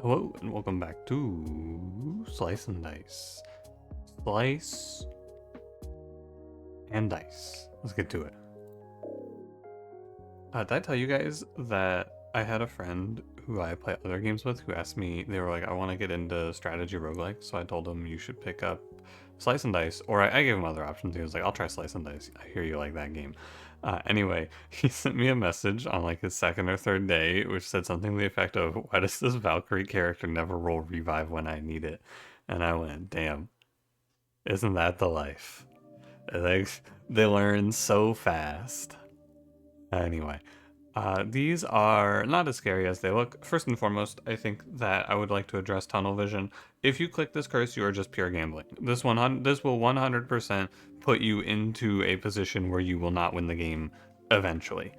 Hello and welcome back to Slice and Dice. Slice and Dice. Let's get to it. Did I tell you guys that I had a friend who I play other games with who asked me, they were like, I want to get into strategy roguelike. So I told him you should pick up Slice and Dice, or I gave him other options. He was like, I'll try Slice and Dice. I hear you like that game. Anyway, he sent me a message on like his second or third day, which said something to the effect of, why does this Valkyrie character never roll revive when I need it? And I went, damn, isn't that the life? Like, they learn so fast. Anyway, these are not as scary as they look. First and foremost, I think that I would like to address tunnel vision. If you click this curse, you are just pure gambling. This will 100% put you into a position where you will not win the game eventually.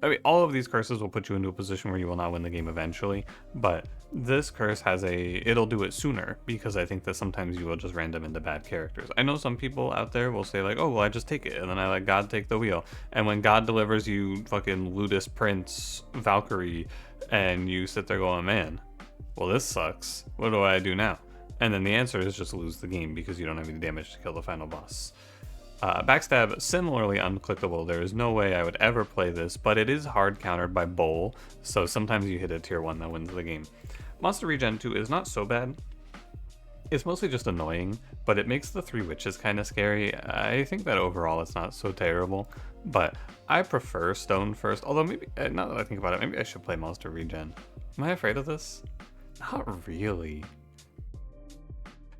I mean, all of these curses will put you into a position where you will not win the game eventually, but this curse it'll do it sooner, because I think that sometimes you will just random into bad characters. I know some people out there will say like, oh, well, I just take it, and then I let God take the wheel. And when God delivers you fucking Ludus Prince Valkyrie, and you sit there going, man, well, this sucks. What do I do now? And then the answer is just lose the game, because you don't have any damage to kill the final boss. Backstab, similarly unclickable. There is no way I would ever play this, but it is hard countered by Bowl, so sometimes you hit a tier 1 that wins the game. Monster Regen 2 is not so bad. It's mostly just annoying, but it makes the 3 witches kind of scary. I think that overall it's not so terrible, but I prefer Stone first, although maybe, now that I think about it, maybe I should play Monster Regen. Am I afraid of this? Not really.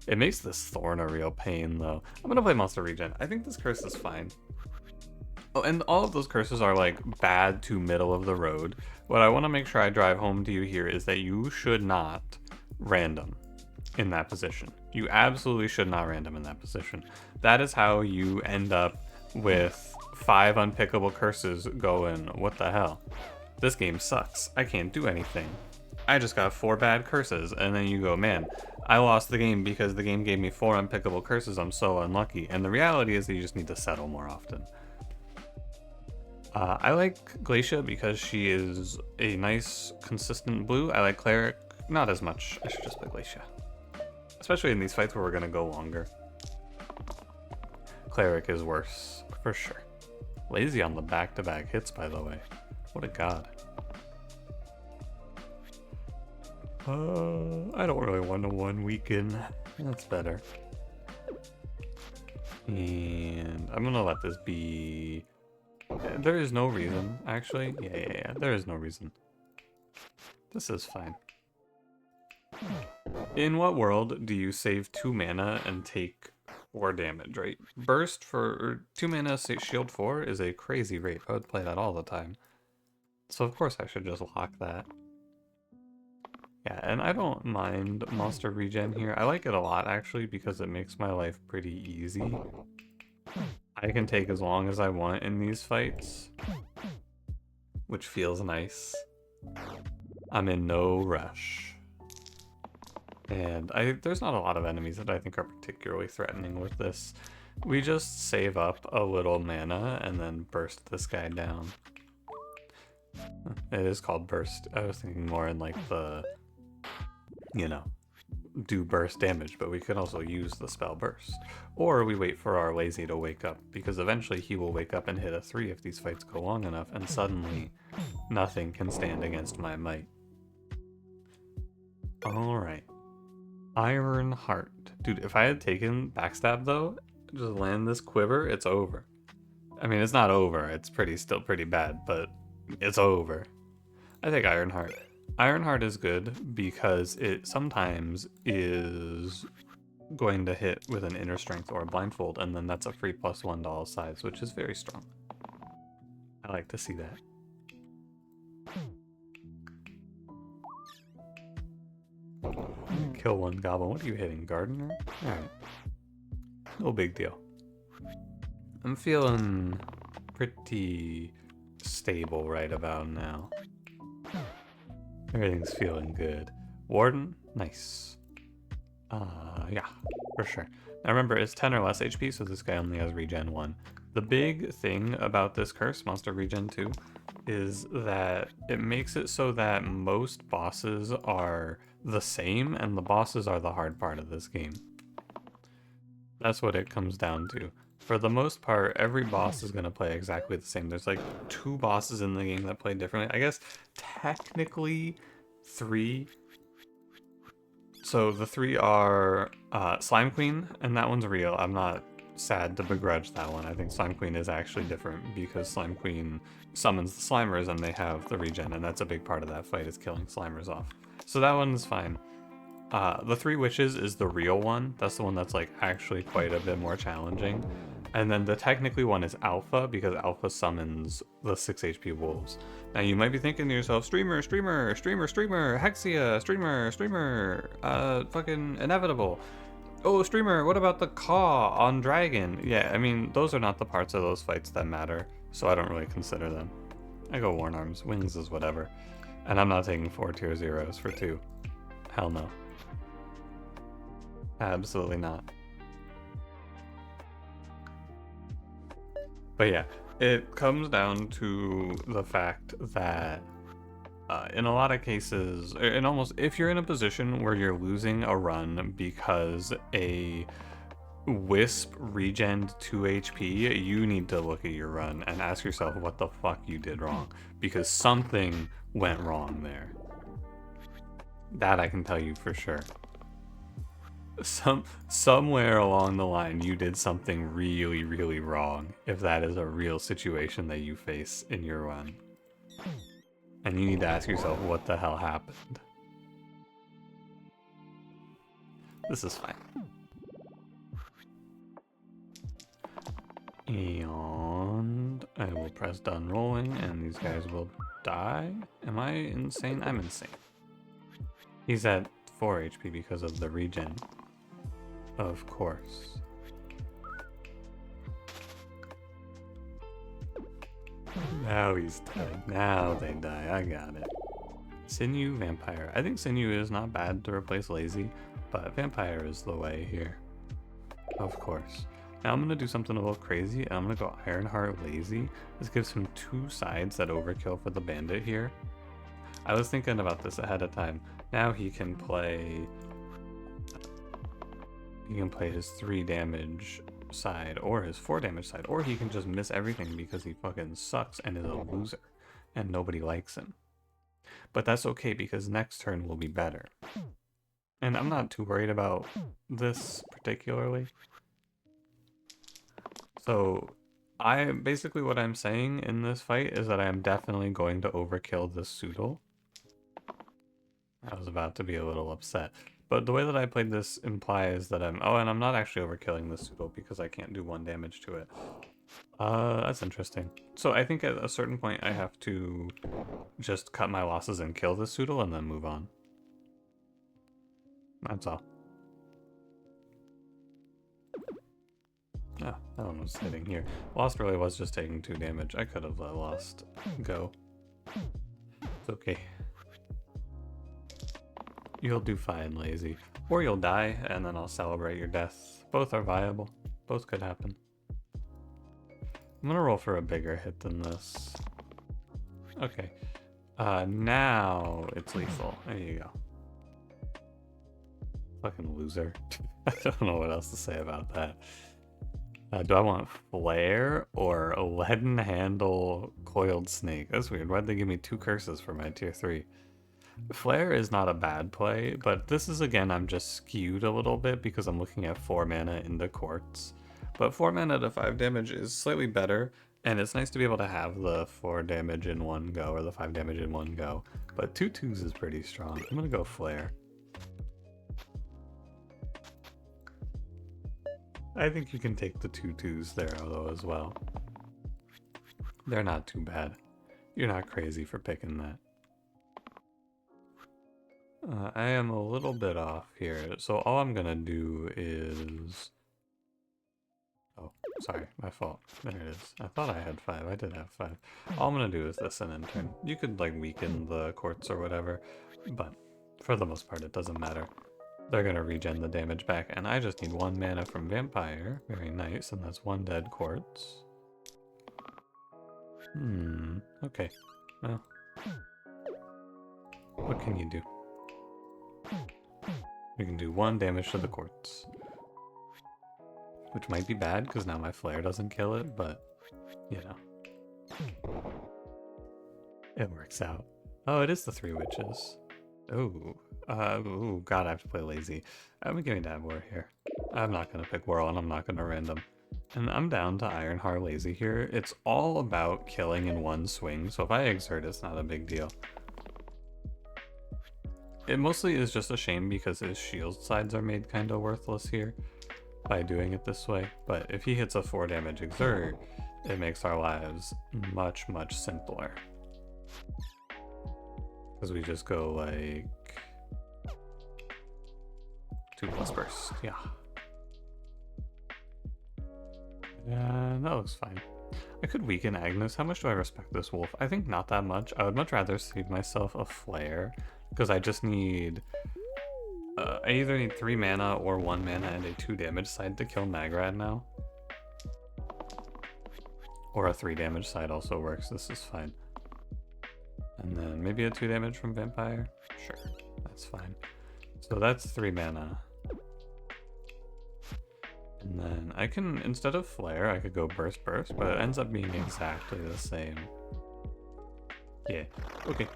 It makes this Thorn a real pain, though. I'm gonna play Monster Regen. I think this curse is fine. Oh, and all of those curses are like bad to middle of the road. What I want to make sure I drive home to you here is that you should not random in that position. You absolutely should not random in that position. That is how you end up with 5 unpickable curses going, what the hell? This game sucks. I can't do anything. I just got 4 bad curses, and then you go, man, I lost the game because the game gave me 4 unpickable curses, I'm so unlucky. And the reality is that you just need to settle more often. I like Glacia because she is a nice, consistent blue. I like Cleric, not as much. I should just play Glacia. Especially in these fights where we're gonna go longer. Cleric is worse, for sure. Lazy on the back-to-back hits, by the way. What a god. I don't really want to one weaken. That's better. And I'm gonna let this be. There is no reason, actually. Yeah. There is no reason. This is fine. In what world do you save 2 mana and take 4 damage, right? Burst for 2 mana, shield 4 is a crazy rate. I would play that all the time. So of course I should just lock that. Yeah, and I don't mind Monster Regen here. I like it a lot, actually, because it makes my life pretty easy. I can take as long as I want in these fights, which feels nice. I'm in no rush. And there's not a lot of enemies that I think are particularly threatening with this. We just save up a little mana and then burst this guy down. It is called burst. I was thinking more in like the, do burst damage, but we could also use the spell burst. Or we wait for our lazy to wake up, because eventually he will wake up and hit a 3 if these fights go long enough, and suddenly nothing can stand against my might. Alright. Iron Heart. Dude, if I had taken Backstab though, just land this quiver, it's over. I mean, it's not over, it's still pretty bad, but it's over. I think Ironheart. Ironheart is good because it sometimes is going to hit with an inner strength or a blindfold, and then that's a free +1 to all sides, which is very strong. I like to see that. Kill 1 goblin. What are you hitting, Gardener? Alright. No big deal. I'm feeling pretty stable right about now. Everything's feeling good. Warden, nice. Yeah, for sure. Now remember, it's 10 or less HP, so this guy only has regen 1. The big thing about this curse monster regen 2 is that it makes it so that most bosses are the same, and the bosses are the hard part of this game. That's what it comes down to. For the most part, every boss is going to play exactly the same. There's like 2 bosses in the game that play differently. I guess technically 3. So the 3 are Slime Queen, and that one's real. I'm not sad to begrudge that one. I think Slime Queen is actually different because Slime Queen summons the Slimers and they have the regen, and that's a big part of that fight is killing Slimers off. So that one's fine. The 3 Witches is the real one. That's the one that's like actually quite a bit more challenging. And then the technically one is Alpha, because Alpha summons the 6 HP wolves. Now you might be thinking to yourself, streamer, Hexia, streamer, fucking inevitable. Oh, streamer, what about the Caw on Dragon? Yeah, I mean, those are not the parts of those fights that matter, so I don't really consider them. I go Worn Arms, Wings is whatever. And I'm not taking 4 tier 0s for 2. Hell no. Absolutely not. But yeah, it comes down to the fact that in a lot of cases, and almost if you're in a position where you're losing a run because a Wisp regened 2 HP, you need to look at your run and ask yourself what the fuck you did wrong, because something went wrong there. That I can tell you for sure. Somewhere along the line you did something really, really wrong, if that is a real situation that you face in your run. And you need to ask yourself what the hell happened. This is fine. And I will press done rolling and these guys will die. Am I insane? I'm insane. He's at 4 HP because of the regen. Of course. Now he's dead. Now they die. I got it. Sinew, Vampire. I think Sinew is not bad to replace Lazy, but Vampire is the way here. Of course. Now I'm going to do something a little crazy. I'm going to go Ironheart Lazy. This gives him 2 sides that overkill for the Bandit here. I was thinking about this ahead of time. Now he can play his 3 damage side or his 4 damage side, or he can just miss everything because he fucking sucks and is a loser and nobody likes him. But that's okay because next turn will be better. And I'm not too worried about this particularly. So basically what I'm saying in this fight is that I am definitely going to overkill this Soodle. I was about to be a little upset. But the way that I played this implies that and I'm not actually overkilling this Soodle because I can't do 1 damage to it. That's interesting. So I think at a certain point I have to just cut my losses and kill this Soodle and then move on. That's all. Ah, that one was hitting here. Lost really was just taking 2 damage. I could have let Lost go. It's okay. You'll do fine, Lazy. Or you'll die, and then I'll celebrate your death. Both are viable. Both could happen. I'm gonna roll for a bigger hit than this. Okay. Now it's lethal. There you go. Fucking loser. I don't know what else to say about that. Do I want Flare or a Leaden Handle Coiled Snake? That's weird. Why'd they give me 2 curses for my tier 3? Flare is not a bad play, but this is, again, I'm just skewed a little bit because I'm looking at 4 mana into Quartz. But 4 mana to 5 damage is slightly better, and it's nice to be able to have the 4 damage in one go, or the 5 damage in one go. But 2 2s is pretty strong. I'm gonna go Flare. I think you can take the 2 2s there, though, as well. They're not too bad. You're not crazy for picking that. I am a little bit off here, so all I'm gonna do is... Oh, sorry, my fault. There it is. I thought I had 5. I did have 5. All I'm gonna do is this and then turn. You could, like, weaken the Quartz or whatever, but for the most part, it doesn't matter. They're gonna regen the damage back, and I just need 1 mana from Vampire. Very nice, and that's 1 dead Quartz. Okay. Well, what can you do? We can do 1 damage to the quartz. Which might be bad, because now my flare doesn't kill it, but, you know. It works out. Oh, it is the 3 witches. Oh. Ooh, God, I have to play lazy. I'm gonna give me Dab War here. I'm not gonna pick Whirl, and I'm not gonna random. And I'm down to Ironheart lazy here. It's all about killing in 1 swing, so if I exert, it's not a big deal. It mostly is just a shame because his shield sides are made kind of worthless here by doing it this way, but if he hits a 4 damage exert, it makes our lives much, much simpler. Because we just go like 2+ burst, yeah. And that looks fine. I could weaken Agnes. How much do I respect this wolf? I think not that much. I would much rather save myself a flare, because I just need... I either need 3 mana or 1 mana and a 2 damage side to kill Nagrad now. Or a 3 damage side also works, this is fine. And then maybe a 2 damage from Vampire? Sure, that's fine. So that's 3 mana. And then I can, instead of Flare, I could go Burst, but it ends up being exactly the same. Yeah, okay.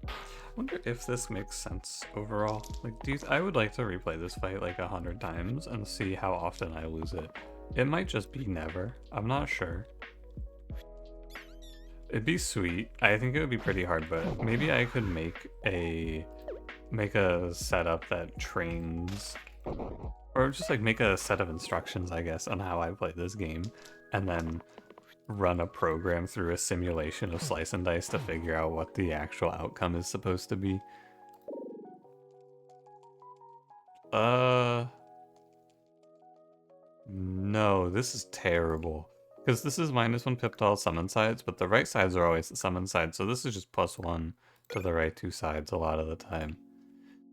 I wonder if this makes sense overall. Like, I would like to replay this fight like 100 times and see how often I lose it. It might just be never. I'm not sure. It'd be sweet. I think it would be pretty hard, but maybe I could make a setup that trains, or just like make a set of instructions, I guess, on how I play this game, and then run a program through a simulation of Slice and Dice to figure out what the actual outcome is supposed to be. No, this is terrible. Because this is -1 pip to all summon sides, but the right sides are always the summon sides, so this is just +1 to the right 2 sides a lot of the time.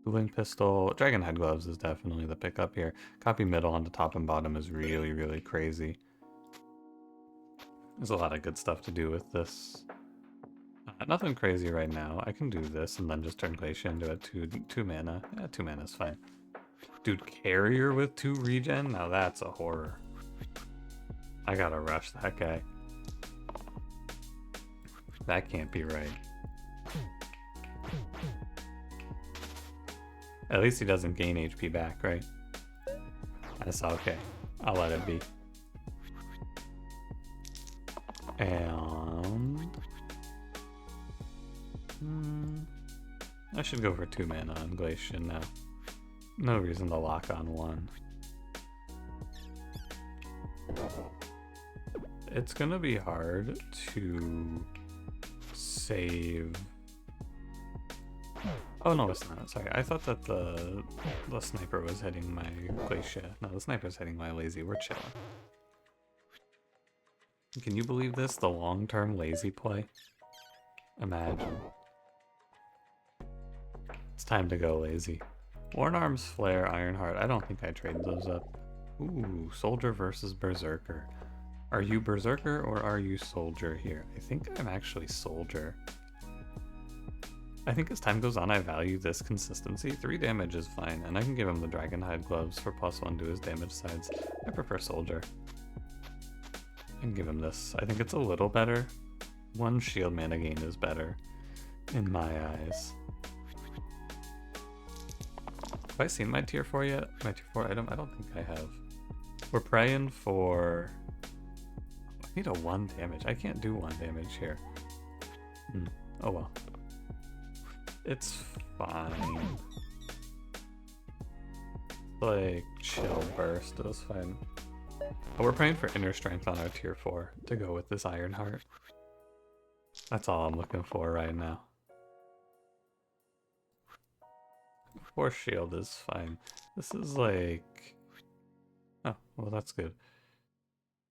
Dueling Pistol, Dragon Head Gloves is definitely the pickup here. Copy middle on the top and bottom is really, really crazy. There's a lot of good stuff to do with this. Nothing crazy right now. I can do this and then just turn Glacier into a 2 mana. Yeah, 2 mana is fine. Dude, Carrier with 2 regen? Now that's a horror. I gotta rush that guy. That can't be right. At least he doesn't gain HP back, right? That's okay. I'll let it be. And... I should go for 2 mana on Glacier now. No reason to lock on 1. It's gonna be hard to save... Oh no, it's not. Sorry, I thought that the sniper was hitting my Glacier. No, the sniper's hitting my lazy. We're chilling. Can you believe this? The long-term lazy play? Imagine. It's time to go lazy. Worn Arms, Flare, Ironheart. I don't think I trade those up. Ooh, Soldier versus Berserker. Are you Berserker or are you Soldier here? I think I'm actually Soldier. I think as time goes on, I value this consistency. 3 damage is fine, and I can give him the Dragonhide Gloves for +1 to his damage sides. I prefer Soldier. And give him this. I think it's a little better. 1 shield mana gain is better, in my eyes. Have I seen my tier 4 yet? My tier 4 item? I don't think I have. We're praying for... I need a 1 damage. I can't do 1 damage here. Oh well. It's fine. Like, chill burst, it was fine. But we're praying for inner strength on our tier 4 to go with this Ironheart. That's all I'm looking for right now. 4 shield is fine. This is like... Oh, well that's good.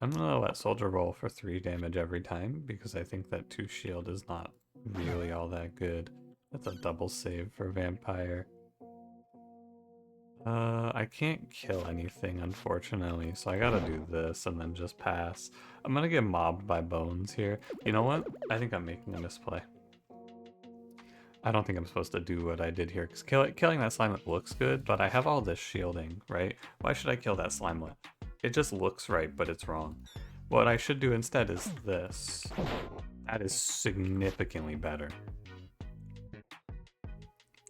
I'm gonna let Soldier roll for 3 damage every time, because I think that 2 shield is not really all that good. That's a double save for Vampire. I can't kill anything, unfortunately, so I gotta do this and then just pass. I'm gonna get mobbed by bones here. You know what? I think I'm making a misplay. I don't think I'm supposed to do what I did here, because killing that slimelet looks good, but I have all this shielding, right? Why should I kill that slimelet? It just looks right, but it's wrong. What I should do instead is this. That is significantly better.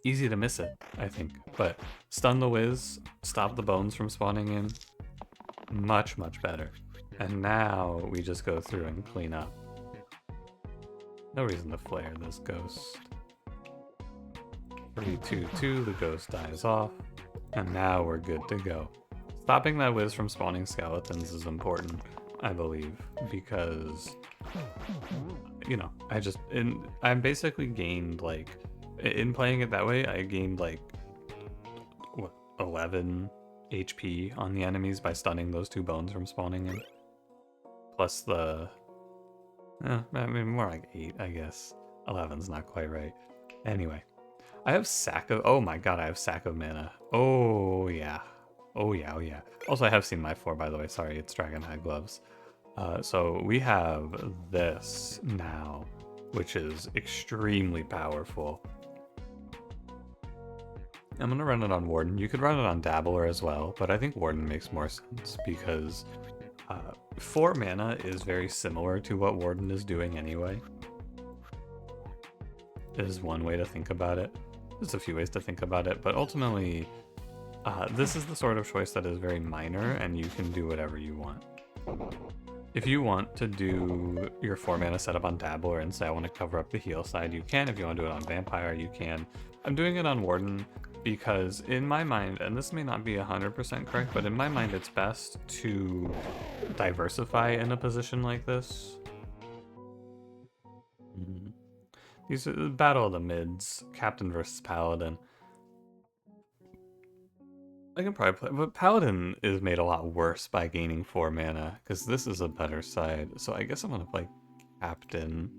Easy to miss it, I think, but stun the whiz, stop the bones from spawning in, much, much better. And now we just go through and clean up. No reason to flare this ghost. 3, 2, 2, the ghost dies off, and now we're good to go. Stopping that whiz from spawning skeletons is important, I believe, because, you know, I basically gained, like, in playing it that way, I gained, like, what, 11 HP on the enemies by stunning those 2 bones from spawning in. Plus the, I mean, more like 8, I guess. 11's not quite right. Anyway. I have sack of, oh my god, I have sack of mana. Oh yeah. Oh yeah, oh yeah. Also, I have seen my 4, by the way. Sorry, it's Dragon High Gloves. So we have this now, which is extremely powerful. I'm gonna run it on Warden. You could run it on Dabbler as well, but I think Warden makes more sense because 4 mana is very similar to what Warden is doing anyway. Is one way to think about it. There's a few ways to think about it, but ultimately, this is the sort of choice that is very minor, and you can do whatever you want. If you want to do your 4 mana setup on Dabbler and say I want to cover up the heal side, you can. If you want to do it on Vampire, you can. I'm doing it on Warden because in my mind, and this may not be 100% correct, but in my mind it's best to diversify in a position like this. These are the Battle of the Mids, Captain versus Paladin. I can probably play, but Paladin is made a lot worse by gaining 4 mana, because this is a better side. So I guess I'm gonna play Captain.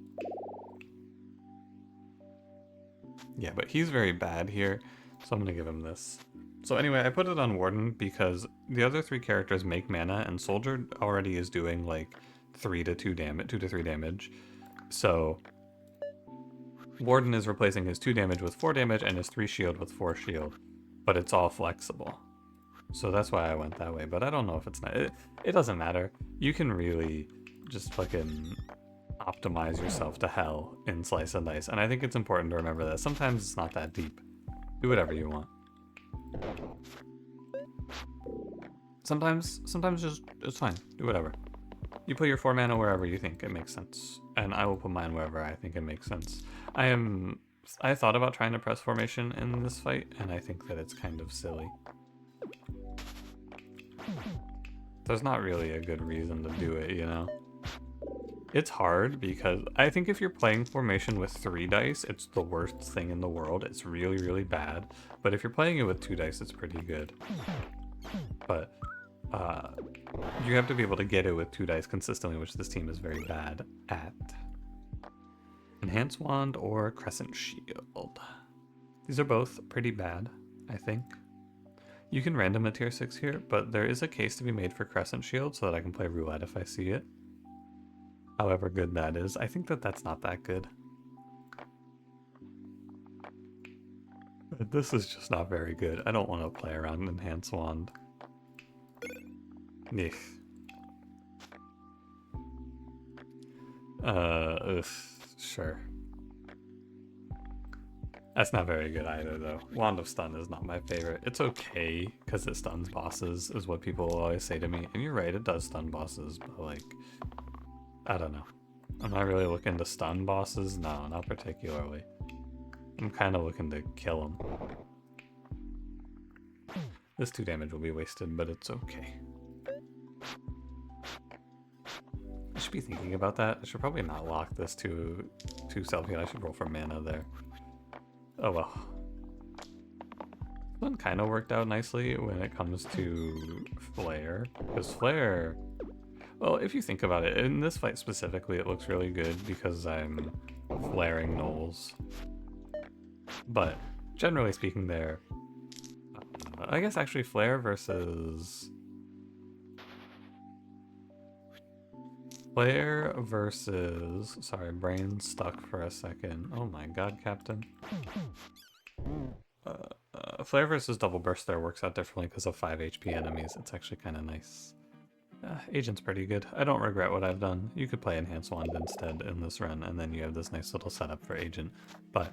Yeah, but he's very bad here, so I'm gonna give him this. So anyway, I put it on Warden because the other 3 characters make mana, and Soldier already is doing like 2 to 3 damage. So Warden is replacing his 2 damage with 4 damage and his 3 shield with 4 shield, but it's all flexible. So that's why I went that way, but I don't know if it's not. It doesn't matter. You can really just fucking optimize yourself to hell in Slice and Dice, and I think it's important to remember that sometimes it's not that deep. Do whatever you want. Sometimes just, it's fine. Do whatever. You put your 4 mana wherever you think it makes sense, and I will put mine wherever I think it makes sense. I thought about trying to press formation in this fight, and I think that it's kind of silly. There's not really a good reason to do it, you know? It's hard because I think if you're playing formation with 3 dice, it's the worst thing in the world. It's really, really bad. But if you're playing it with 2 dice, it's pretty good. But you have to be able to get it with 2 dice consistently, which this team is very bad at. Enhance Wand or Crescent Shield. These are both pretty bad, I think. You can random a tier 6 here, but there is a case to be made for Crescent Shield so that I can play Roulette if I see it. However good that is, I think that that's not that good. But this is just not very good. I don't want to play around Enhance Wand. Nich. Sure. That's not very good either, though. Wand of Stun is not my favorite. It's okay, because it stuns bosses, is what people always say to me. And you're right, it does stun bosses, but like, I don't know. I'm not really looking to stun bosses. No, not particularly. I'm kind of looking to kill them. This 2 damage will be wasted, but it's okay. I should be thinking about that. I should probably not lock this to self-heal. I should roll for mana there. Oh well. This one kind of worked out nicely when it comes to Flare. Because Flare... Well, if you think about it, in this fight specifically, it looks really good because I'm flaring gnolls. But generally speaking there, I guess actually Flare versus... Flare versus... Sorry, brain stuck for a second. Oh my god, Captain. Flare versus Double Burst there works out differently because of 5 HP enemies. It's actually kind of nice. Agent's pretty good. I don't regret what I've done. You could play Enhanced Wand instead in this run, and then you have this nice little setup for Agent. But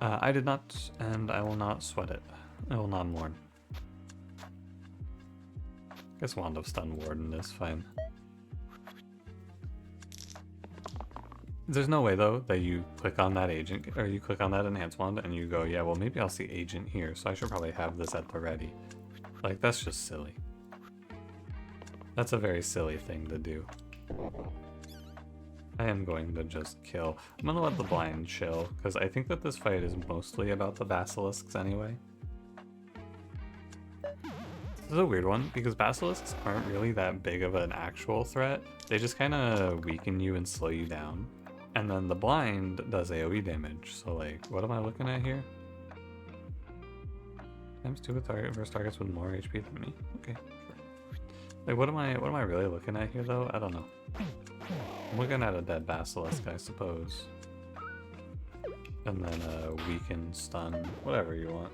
I did not, and I will not sweat it. I will not mourn. Guess Wand of Stun Warden is fine. There's no way, though, that you click on that agent, or you click on that enhanced wand, and you go, yeah, well, maybe I'll see agent here, so I should probably have this at the ready. Like, that's just silly. That's a very silly thing to do. I am going to just kill. I'm gonna let the blind chill, because I think that this fight is mostly about the basilisks anyway. This is a weird one, because basilisks aren't really that big of an actual threat. They just kind of weaken you and slow you down. And then the blind does AoE damage, so like, what am I looking at here? Times 2 with versus targets with more HP than me? Okay, sure. Like, what am I really looking at here though? I don't know. I'm looking at a dead basilisk, I suppose. And then a weaken, stun, whatever you want.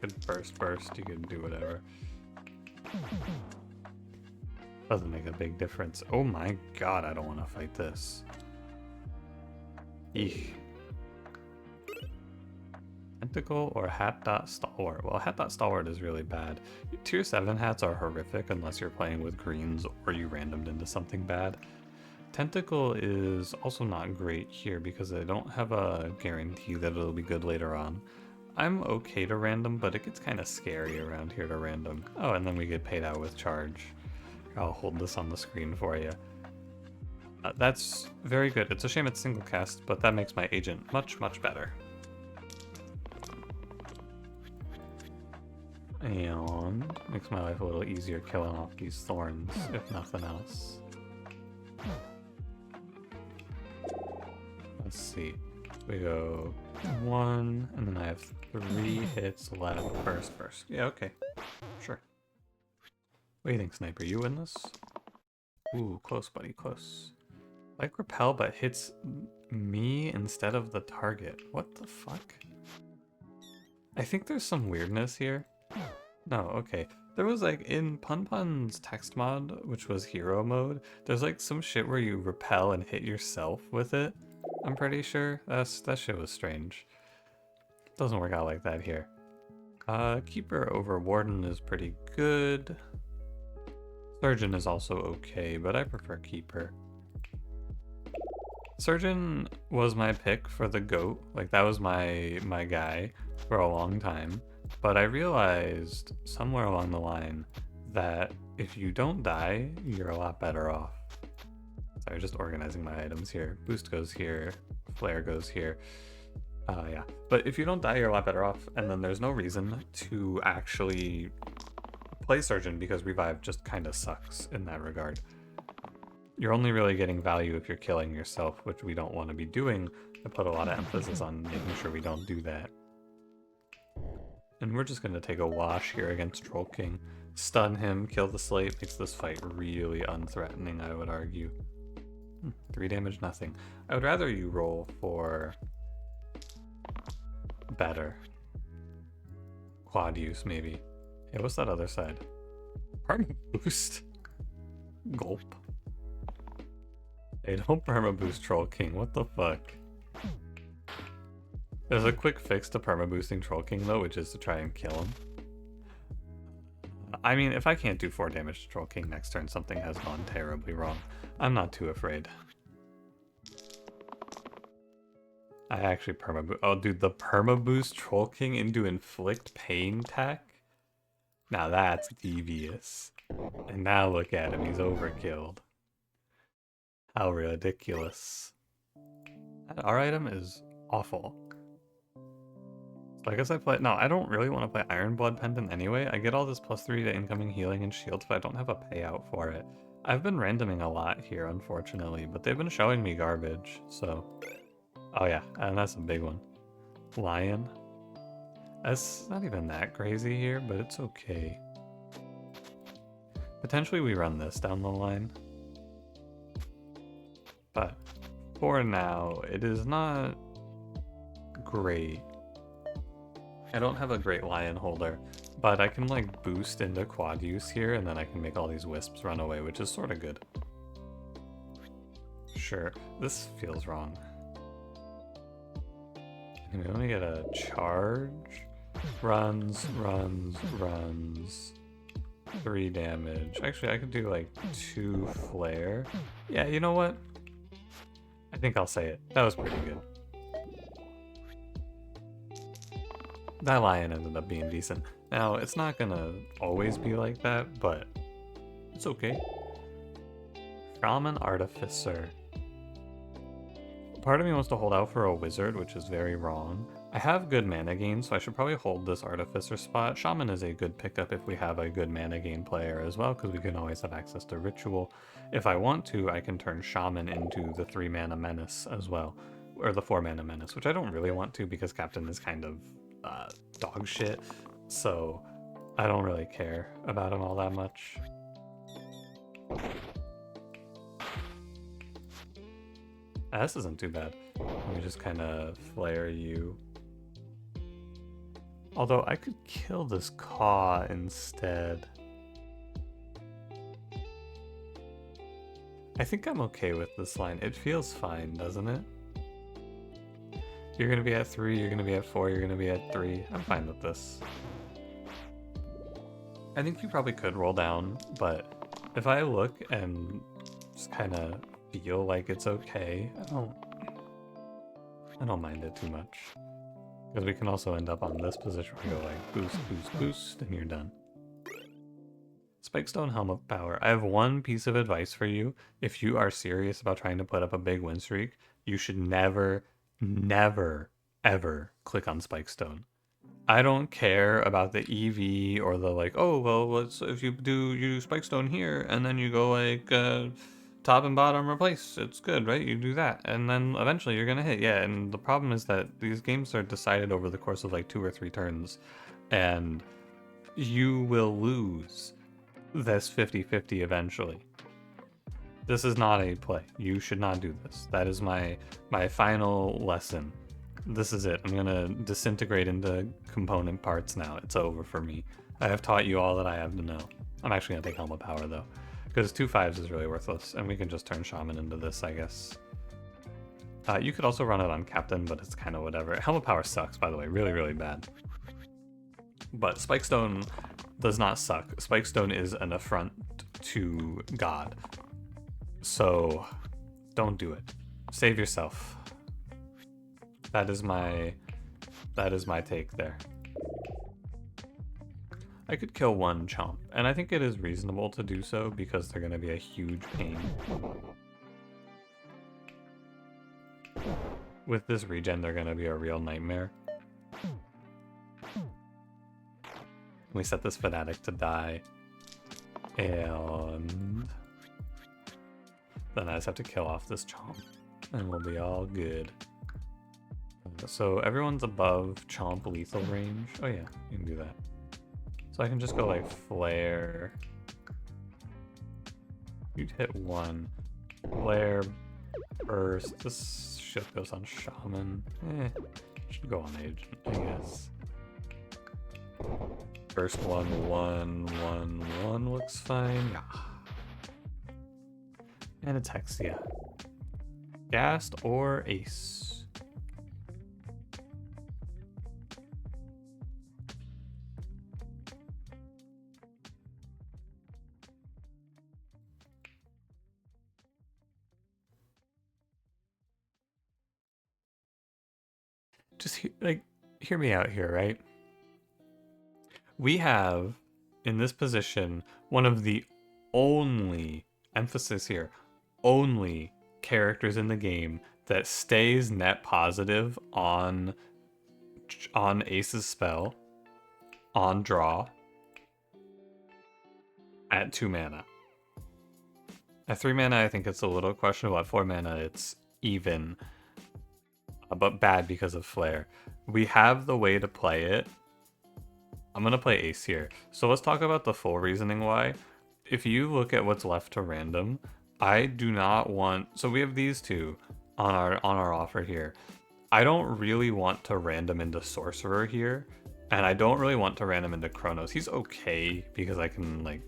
You could burst, you could do whatever. Doesn't make a big difference. Oh my god, I don't want to fight this. Eek. Tentacle or hat.stalwart? Well, hat.stalwart is really bad. Tier 7 hats are horrific unless you're playing with greens or you randomed into something bad. Tentacle is also not great here because I don't have a guarantee that it'll be good later on. I'm okay to random, but it gets kind of scary around here to random. Oh, and then we get paid out with charge. I'll hold this on the screen for you. That's very good. It's a shame it's single cast, but that makes my agent much, much better. And makes my life a little easier killing off these thorns, if nothing else. Let's see. We go 1, and then I have 3 hits left. First. Yeah, okay. Sure. What do you think, Sniper? You win this? Ooh, close, buddy, close. Like repel, but hits me instead of the target. What the fuck? I think there's some weirdness here. No, okay. There was like in Pun Pun's text mod, which was hero mode, there's like some shit where you repel and hit yourself with it. I'm pretty sure. That shit was strange. Doesn't work out like that here. Keeper over Warden is pretty good. Surgeon is also okay, but I prefer Keeper. Surgeon was my pick for the GOAT, like that was my guy for a long time, but I realized somewhere along the line that if you don't die, you're a lot better off. Sorry, just organizing my items here. Boost goes here, flare goes here. Yeah, but if you don't die, you're a lot better off, and then there's no reason to actually play Surgeon because Revive just kind of sucks in that regard. You're only really getting value if you're killing yourself, which we don't want to be doing. I put a lot of emphasis on making sure we don't do that. And we're just going to take a wash here against Troll King. Stun him, kill the slate, makes this fight really unthreatening, I would argue. 3 damage, nothing. I would rather you roll for better. Quad use, maybe. Hey, what's that other side? Perma boost. Gulp. Hey, don't perma boost Troll King, what the fuck? There's a quick fix to perma boosting Troll King though, which is to try and kill him. I mean, if I can't do 4 damage to Troll King next turn, something has gone terribly wrong. I'm not too afraid. I actually perma boost. Oh, dude, the perma boost Troll King into inflict pain tech? Now that's devious. And now look at him, he's overkilled. How ridiculous. That R item is awful. So I guess I play... No, I don't really want to play Iron Blood Pendant anyway. I get all this +3 to incoming healing and shields, but I don't have a payout for it. I've been randoming a lot here, unfortunately, but they've been showing me garbage, so... Oh yeah, and that's a big one. Lion. That's not even that crazy here, but it's okay. Potentially we run this down the line. But for now, it is not great. I don't have a great lion holder, but I can like boost into quad use here, and then I can make all these wisps run away, which is sort of good. Sure, this feels wrong. And we only get a charge. Runs. 3 damage. Actually, I could do like 2 flare. Yeah, you know what? I think I'll say it. That was pretty good. That lion ended up being decent. Now, it's not gonna always be like that, but it's okay. Shaman Artificer. Part of me wants to hold out for a wizard, which is very wrong. I have good mana gain, so I should probably hold this Artificer spot. Shaman is a good pickup if we have a good mana gain player as well, because we can always have access to Ritual. If I want to, I can turn Shaman into the 3 mana Menace as well, or the 4 mana Menace, which I don't really want to because Captain is kind of dog shit, so I don't really care about him all that much. This isn't too bad. Let me just kind of flare you. Although I could kill this Caw instead. I think I'm okay with this line. It feels fine, doesn't it? You're gonna be at 3, you're gonna be at 4, you're gonna be at 3. I'm fine with this. I think you probably could roll down, but if I look and just kind of feel like it's okay, I don't mind it too much. Because we can also end up on this position where you go like boost, and you're done. Spikestone Helm of Power. I have one piece of advice for you. If you are serious about trying to put up a big win streak, you should never, ever click on Spikestone. I don't care about the EV or the like, oh, well, if you do Spikestone here, and then you go like top and bottom replace, it's good, right? You do that, and then eventually you're gonna hit. Yeah, and the problem is that these games are decided over the course of like 2 or 3 turns, and you will lose this 50-50 eventually. This is not a play. You should not do this. That is my final lesson. This is it. I'm gonna disintegrate into component parts now. It's over for me. I have taught you all that I have to know. I'm actually gonna take Helm of Power though, because 2 5s is really worthless, and we can just turn Shaman into this, I guess. You could also run it on Captain, but it's kind of whatever. Helm of Power sucks, by the way, really bad. But Spikestone does not suck. Spikestone is an affront to God. So don't do it. Save yourself. That is my take there. I could kill 1 Chomp, and I think it is reasonable to do so because they're going to be a huge pain. With this regen, they're going to be a real nightmare. We set this Fanatic to die, and then I just have to kill off this Chomp, and we'll be all good. So everyone's above Chomp lethal range. Oh yeah, you can do that. So I can just go like flare. You'd hit 1. Flare, burst. This shit goes on Shaman. Should go on Agent, I guess. Burst 1 looks fine. Yeah. And it's Hexia. Ghast or Ace. Just hear me out here, right? We have in this position one of the only, emphasis here, only characters in the game that stays net positive on Ace's spell on draw at 2 mana. At 3 mana, I think it's a little questionable. At 4 mana, it's even, but bad because of Flare. We have the way to play it I'm gonna play ace here. So let's talk about the full reasoning why. If you look at what's left to random, I do not want, so we have these two on our offer here. I don't really want to random into sorcerer here, and I don't really want to random into Chronos. He's okay because I can like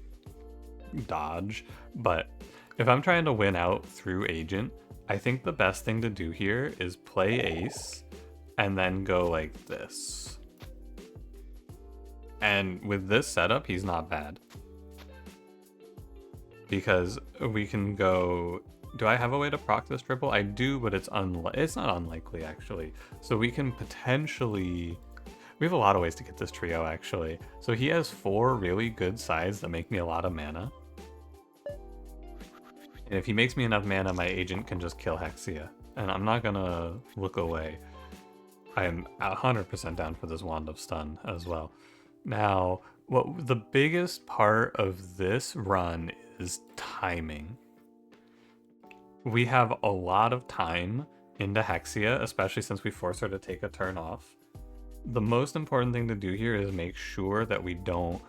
dodge, but if I'm trying to win out through agent, I think the best thing to do here is play ace and then go like this. And with this setup, he's not bad. Because we can go... Do I have a way to proc this triple? I do, but it's not unlikely, actually. So we can potentially... We have a lot of ways to get this trio, actually. So he has 4 really good sides that make me a lot of mana. And if he makes me enough mana, my agent can just kill Hexia. And I'm not gonna look away. I am 100% down for this Wand of Stun as well. Now, what the biggest part of this run is timing. We have a lot of time into Hexia, especially since we force her to take a turn off. The most important thing to do here is make sure that we don't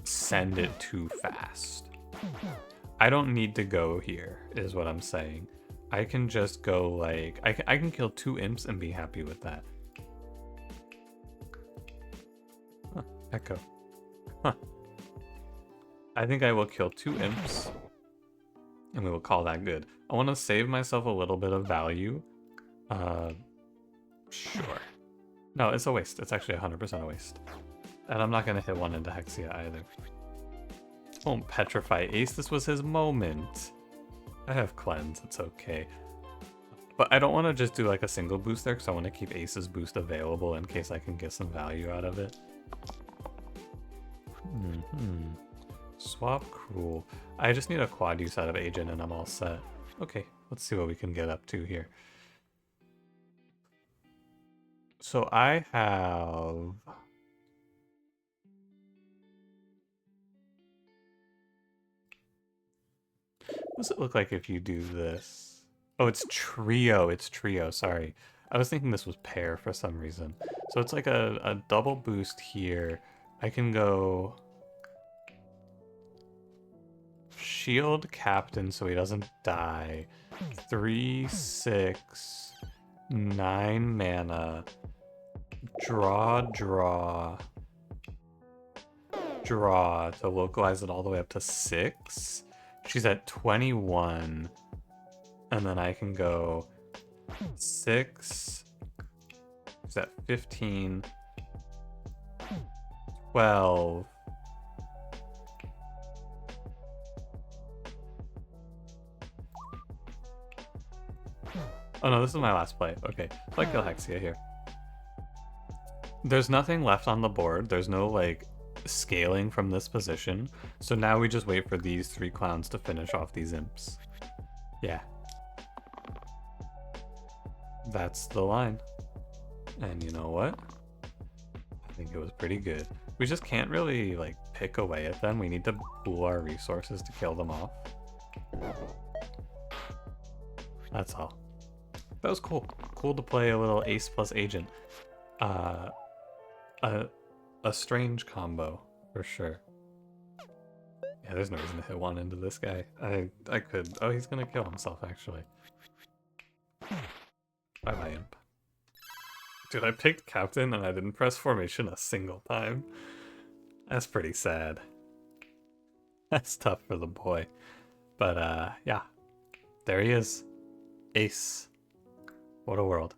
send it too fast. I don't need to go here, is what I'm saying. I can just go like, I can kill 2 imps and be happy with that. Huh, echo. Huh. I think I will kill 2 imps, and we will call that good. I want to save myself a little bit of value. Sure. No, it's a waste. It's actually 100% a waste. And I'm not going to hit 1 into Hexia either. Won't petrify Ace. This was his moment. I have cleanse. It's okay. But I don't want to just do like a single boost there because I want to keep Ace's boost available in case I can get some value out of it. Swap Cruel. I just need a quad use out of Agent and I'm all set. Okay, let's see what we can get up to here. So I have... What does it look like if you do this? Oh, it's trio. It's trio, sorry. I was thinking this was pair for some reason. So it's like a double boost here. I can go... Shield Captain so he doesn't die. 3, 6, 9 mana. Draw to localize it all the way up to 6. She's at 21. And then I can go 6. She's at 15. 12. Oh no, this is my last play. Okay, so I kill Hexia here. There's nothing left on the board. There's no, like, scaling from this position. So now we just wait for these 3 clowns to finish off these imps. Yeah. That's the line. And you know what? I think it was pretty good. We just can't really, like, pick away at them. We need to pool our resources to kill them off. That's all. That was cool. Cool to play a little ace plus agent. A strange combo, for sure. Yeah, there's no reason to hit 1 into this guy. I could... Oh, he's gonna kill himself, actually. Bye-bye, imp. Dude, I picked captain and I didn't press formation a single time. That's pretty sad. That's tough for the boy. But, yeah. There he is. Ace. What a world.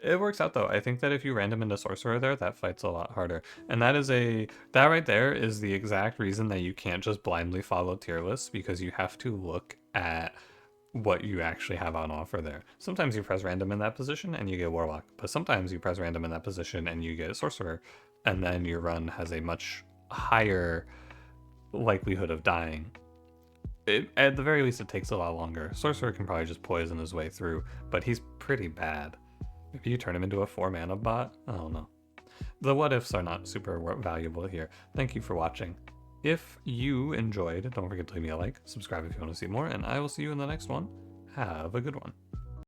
It works out though. I think that if you random into sorcerer there, that fight's a lot harder. And that right there is the exact reason that you can't just blindly follow tier lists, because you have to look at what you actually have on offer there. Sometimes you press random in that position and you get warlock, but sometimes you press random in that position and you get sorcerer, and then your run has a much higher likelihood of dying. At the very least, it takes a lot longer. Sorcerer can probably just poison his way through, but he's pretty bad. If you turn him into a 4-mana bot, I don't know. The what ifs are not super valuable here. Thank you for watching. If you enjoyed, don't forget to leave me a like, subscribe if you want to see more, and I will see you in the next one. Have a good one.